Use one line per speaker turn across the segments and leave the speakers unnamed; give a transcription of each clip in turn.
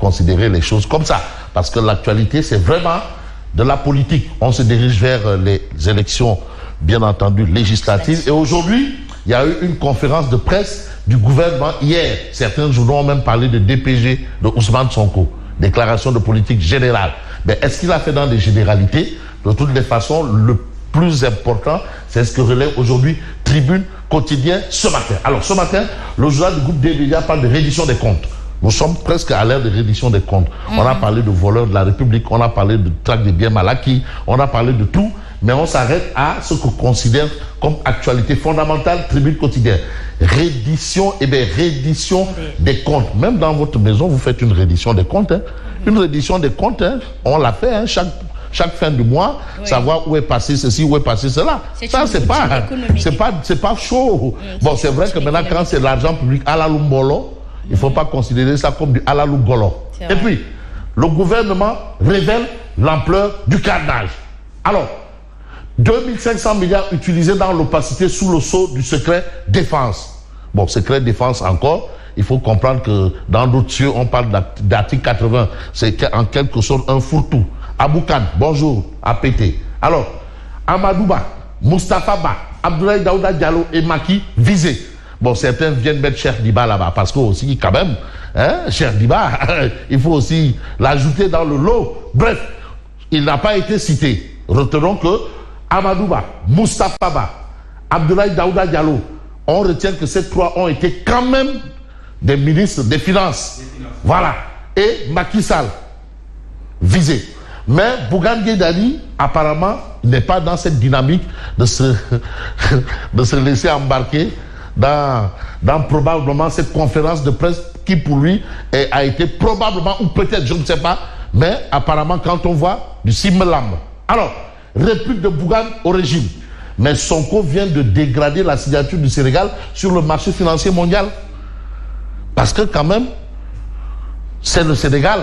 considérer les choses comme ça. Parce que l'actualité, c'est vraiment de la politique. On se dirige vers les élections, bien entendu, législatives. Et aujourd'hui, il y a eu une conférence de presse du gouvernement hier. Certains journaux ont même parlé de DPG de Ousmane Sonko. Déclaration de politique générale. Mais est-ce qu'il a fait dans des généralités? De toutes les façons, le plus important, c'est ce que relève aujourd'hui Tribune Quotidien ce matin. Alors ce matin, le journal du groupe des médias parle de reddition des comptes. Nous sommes presque à l'ère de reddition des comptes. On a parlé de voleurs de la République, on a parlé de traque des biens mal acquis, on a parlé de tout, mais on s'arrête à ce qu'on considère comme actualité fondamentale, Tribune Quotidien. Reddition, reddition des comptes. Même dans votre maison, vous faites une reddition des comptes. Une reddition des comptes, on l'a fait chaque fin du mois, savoir où est passé ceci, où est passé cela. Ça, c'est pas chaud. Bon, c'est vrai que maintenant, quand c'est l'argent public à la Lumbolo, il ne faut pas considérer ça comme du à la Lugolo. Et puis, le gouvernement révèle l'ampleur du carnage. Alors, 2500 milliards utilisés dans l'opacité sous le sceau du secret défense. Bon, secret défense encore, il faut comprendre que dans d'autres cieux, on parle d'article 80. C'est en quelque sorte un fourre-tout. Aboukan, bonjour, APT. Alors, Amadouba, Moustapha Ba, Abdoulaye Daouda Diallo et Maki visés. Bon, certains viennent mettre Cheikh Diba là-bas, parce que aussi, quand même, Cheikh Diba, il faut aussi l'ajouter dans le lot. Bref, il n'a pas été cité. Retenons que Amadouba, Moustapha Ba, Abdoulaye Daouda Diallo, on retient que ces trois ont été quand même des ministres des Finances. Voilà. Et Macky Sall, visé. Mais Bougane Gueye Dany, apparemment, n'est pas dans cette dynamique de se laisser embarquer dans probablement cette conférence de presse qui pour lui a été probablement, ou peut-être, je ne sais pas, mais apparemment quand on voit du Simelam. Alors, réplique de Bougane au régime. Mais Sonko vient de dégrader la signature du Sénégal sur le marché financier mondial. Parce que quand même, c'est le Sénégal.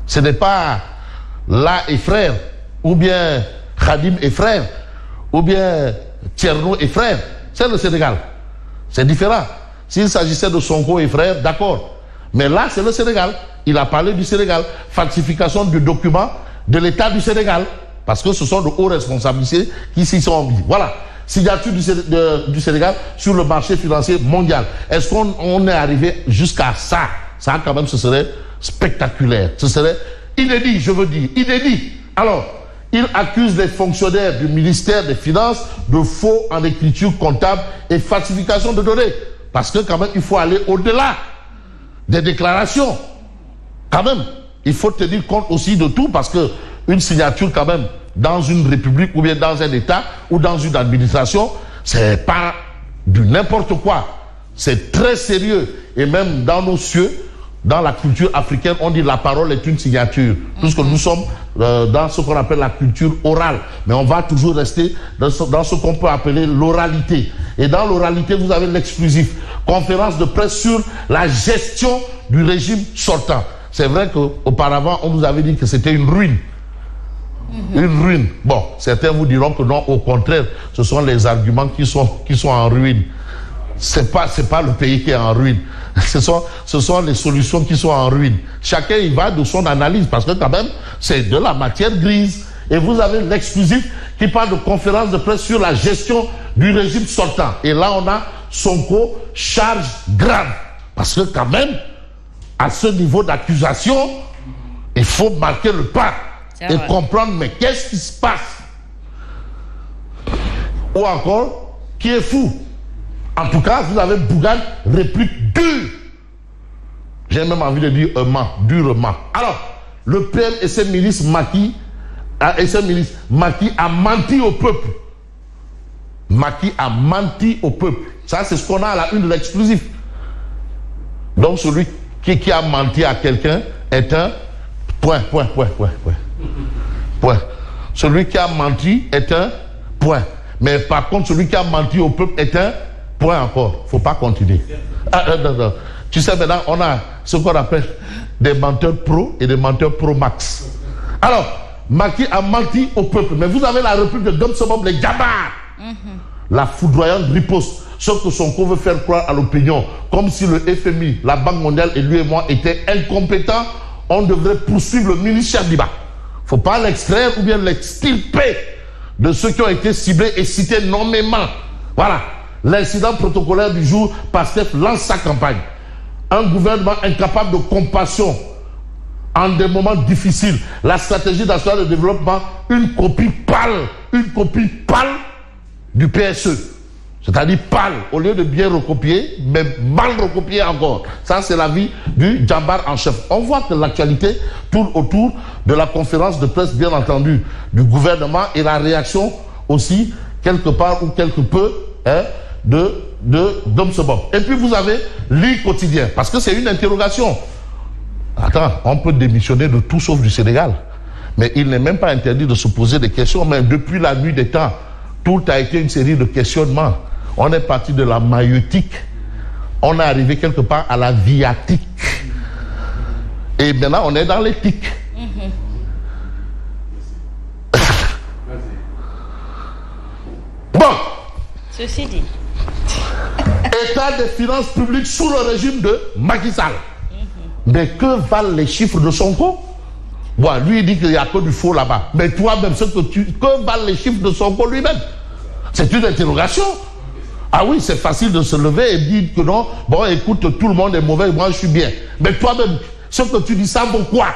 Ce n'est pas La et frère, ou bien Khadim et frère, ou bien Tierno et frère. C'est le Sénégal. C'est différent. S'il s'agissait de Sonko et frère, d'accord. Mais là, c'est le Sénégal. Il a parlé du Sénégal. Falsification du document de l'État du Sénégal. Parce que ce sont de hauts responsabilités qui s'y sont mis. Voilà. Signature du Sénégal sur le marché financier mondial. Est-ce qu'on est arrivé jusqu'à ça? Ça, quand même, ce serait spectaculaire. Ce serait inédit, je veux dire. Inédit. Alors, il accuse les fonctionnaires du ministère des Finances de faux en écriture comptable et falsification de données. Parce que quand même, il faut aller au-delà des déclarations. Quand même, il faut tenir compte aussi de tout parce que une signature quand même dans une république ou bien dans un État ou dans une administration, c'est pas du n'importe quoi. C'est très sérieux. Et même dans nos cieux, dans la culture africaine, on dit la parole est une signature. Puisque nous sommes dans ce qu'on appelle la culture orale. Mais on va toujours rester dans ce qu'on peut appeler l'oralité. Et dans l'oralité, vous avez l'exclusif. Conférence de presse sur la gestion du régime sortant. C'est vrai qu'auparavant, on nous avait dit que c'était une ruine. Une ruine. Bon, certains vous diront que non, au contraire, ce sont les arguments qui sont en ruine. C'est pas le pays qui est en ruine. Ce sont les solutions qui sont en ruine. Chacun y va de son analyse parce que quand même, c'est de la matière grise. Et vous avez l'exclusif qui parle de conférence de presse sur la gestion du régime sortant. Et là, on a Sonko, charge grave. Parce que quand même, à ce niveau d'accusation, il faut marquer le pas et comprendre, mais qu'est-ce qui se passe? Ou encore, qui est fou? En tout cas, vous avez Bougane, réplique dure. J'ai même envie de dire durement. Alors, le PM et ses milices Maki a menti au peuple. Maki a menti au peuple. Ça, c'est ce qu'on a à la une de l'exclusif. Donc, celui qui a menti à quelqu'un est un point. Celui qui a menti est un point. Mais par contre, celui qui a menti au peuple est un point encore. Il ne faut pas continuer. Non. Tu sais, maintenant, on a ce qu'on appelle des menteurs pro et des menteurs pro max. Alors, Maki a menti au peuple. Mais vous avez la république de Domsobom, les Djabars. La foudroyante riposte. ce que Sonko veut faire croire à l'opinion, comme si le FMI, la Banque mondiale et lui et moi étaient incompétents, on devrait poursuivre le ministre Diba. Il ne faut pas l'extraire ou bien l'extirper de ceux qui ont été ciblés et cités nommément. Voilà. L'incident protocolaire du jour, Pastef lance sa campagne. Un gouvernement incapable de compassion en des moments difficiles. La stratégie nationale de développement, une copie pâle du PSE. C'est-à-dire pâle, au lieu de bien recopier, mais mal recopier encore. Ça, c'est l'avis du djambar en chef. On voit que l'actualité tourne autour de la conférence de presse, bien entendu, du gouvernement et la réaction aussi, quelque part ou quelque peu, d'Homme Sebon. Et puis vous avez l'I quotidien, parce que c'est une interrogation. Attends, on peut démissionner de tout sauf du Sénégal. Mais il n'est même pas interdit de se poser des questions. Mais depuis la nuit des temps, tout a été une série de questionnements. On est parti de la maïeutique. On est arrivé quelque part à la viatique. Et maintenant, on est dans l'éthique. Bon.
Ceci dit.
État des finances publiques sous le régime de Macky Sall. Mais que valent les chiffres de Sonko? Bon, lui, il dit qu'il n'y a que du faux là-bas. Mais toi-même, que valent les chiffres de Sonko lui-même? C'est une interrogation. Ah oui, c'est facile de se lever et dire que non, bon, écoute, tout le monde est mauvais, moi je suis bien. Mais toi-même, ce que tu dis, ça vaut quoi?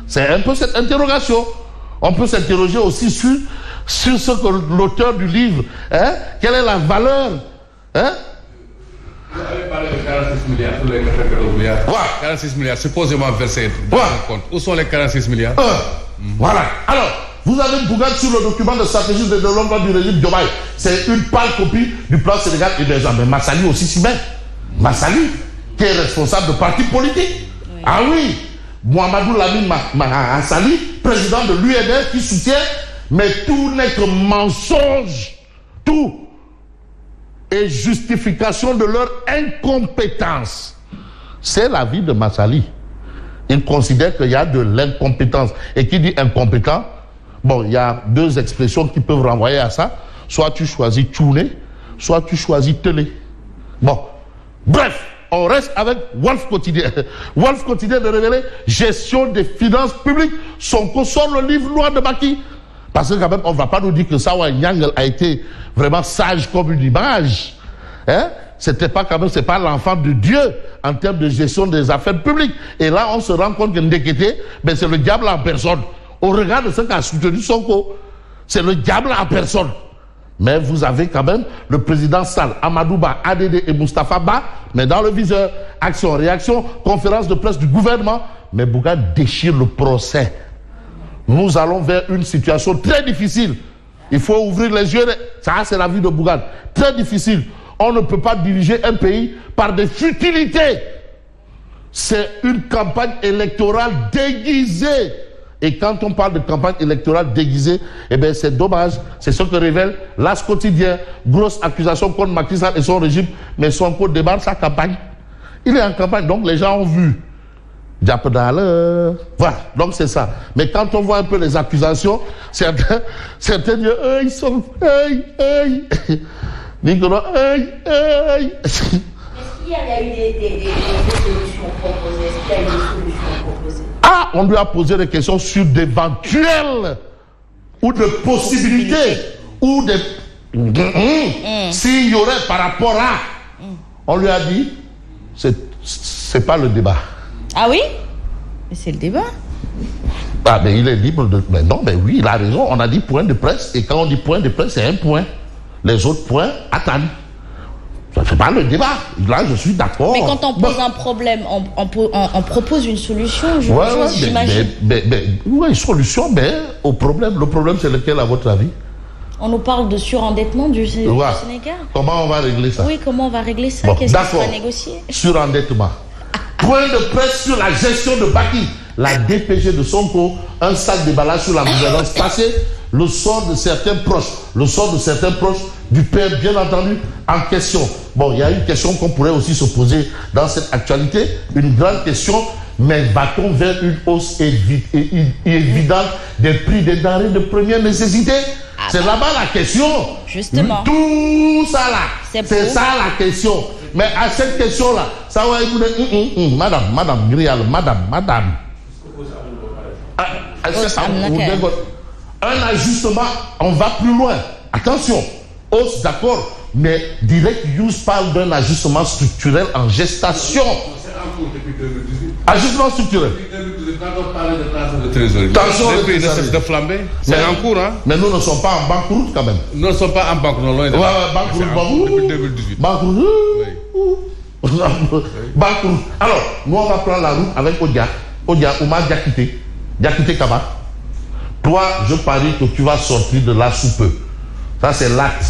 C'est un peu cette interrogation. On peut s'interroger aussi sur ce que l'auteur du livre, quelle est la valeur,
Vous avez parlé de 46 milliards sur les 94 milliards.
Ouais.
46 milliards supposément versés dans le compte. Où sont les 46 milliards?
Voilà. Alors, vous avez Bougane sur le document de stratégie de développement du régime Diomaye. C'est une pâle copie du plan Sénégal émergent. Mais Massali aussi s'y met. Massali, qui est responsable de partis politiques. Oui. Ah oui, Mohamedou Lamine Massali, président de l'UNR, qui soutient, mais tout n'est que mensonge. Tout et justification de leur incompétence. C'est l'avis de Massali. Il considère qu'il y a de l'incompétence. Et qui dit incompétent, bon, il y a deux expressions qui peuvent renvoyer à ça. Soit tu choisis Tchouné, soit tu choisis Télé. Bon, bref, on reste avec Wolf Quotidien. Wolf Quotidien de révéler gestion des finances publiques. Sonko sort le livre noir de Macky. Parce que quand même, on ne va pas nous dire que Sawa Nyang a été vraiment sage comme une image. C'était pas quand même, c'est pas l'enfant de Dieu en termes de gestion des affaires publiques. Et là, on se rend compte que Ndekete, ben c'est le diable en personne. Au regard de ce qu'a soutenu Sonko, c'est le diable en personne. Mais vous avez quand même le président Sall, Amadouba, ADD et Moustapha Ba, mais dans le viseur, action-réaction, conférence de presse du gouvernement. Mais Bougane déchire le procès. Nous allons vers une situation très difficile. Il faut ouvrir les yeux. Ça, c'est la vie de Bougane. Très difficile. On ne peut pas diriger un pays par des futilités. C'est une campagne électorale déguisée. Et quand on parle de campagne électorale déguisée, eh bien c'est dommage. C'est ce que révèle l'As quotidien. Grosse accusation contre Macky Sall et son régime. Mais Sonko démarre sa campagne. Il est en campagne, donc les gens ont vu. Voilà, donc c'est ça. Mais quand on voit un peu les accusations, certains disent, ils sont, Nicolas,
Est-ce qu'il y a eu des solutions proposées? Est-ce qu'il y a eu des solutions proposées?
Ah, on lui a posé des questions sur d'éventuelles ou de possibilités ou des s'il y aurait par rapport à. On lui a dit, c'est pas le débat.
Ah oui? Mais c'est le débat.
Ah, mais il est libre de. Mais non, mais oui, il a raison. On a dit point de presse. Et quand on dit point de presse, c'est un point. Les autres points attendent. Ça ne fait pas le débat. Là, je suis d'accord.
Mais quand on pose un problème, on propose une solution, j'imagine.
Oui, solution, mais au problème. Le problème, c'est lequel, à votre avis?
On nous parle de surendettement du Sénégal.
Comment on va régler ça?
Oui, comment on va régler ça?
Bon,
qu'est-ce qui sera négocié?
Surendettement. Point de presse sur la gestion de Baki. La DPG de Sonko, un sac de ballage sur la gouvernance passée, le sort de certains proches du père, bien entendu, en question. Bon, il y a une question qu'on pourrait aussi se poser dans cette actualité, une grande question, mais va-t-on vers une hausse évidente des prix des denrées de première nécessité? C'est là-bas la question.
Justement.
Tout ça là, c'est
pour...
ça la question. Mais à cette question-là, ça va écouter, madame, Grial, madame. Un ajustement, on va plus loin. Attention, hausse d'accord, mais Direct News parle d'un ajustement structurel en gestation.
C'est en cours depuis 2018.
Ajustement structurel.
Depuis 2018, quand on parlait de tension de trésorerie,
tension
les pays ne cessent de flamber. C'est en cours, hein.
Mais nous ne sommes pas en banqueroute quand même.
Nous ne sommes pas en banque, non, loin de là.
Banqueroute,
depuis 2018.
Banqueroute. Banqueroute. Alors, nous on va prendre la route avec Odia, Oumar Diakité Kaba. Toi, je parie que tu vas sortir de là sous peu. Ça, c'est l'acte.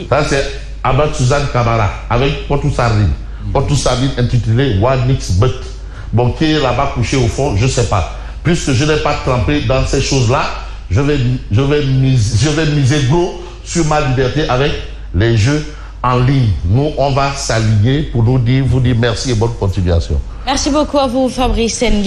Ça, c'est Abad Suzanne Kamara avec Potou Sardine. Potou Sardine intitulé Wanix But. Bon, qui est là-bas couché au fond, je ne sais pas. Puisque je n'ai pas trempé dans ces choses-là, je vais miser gros sur ma liberté avec les jeux en ligne. Nous, on va s'aligner pour vous dire merci et bonne continuation.
Merci beaucoup à vous, Fabrice Nguyen.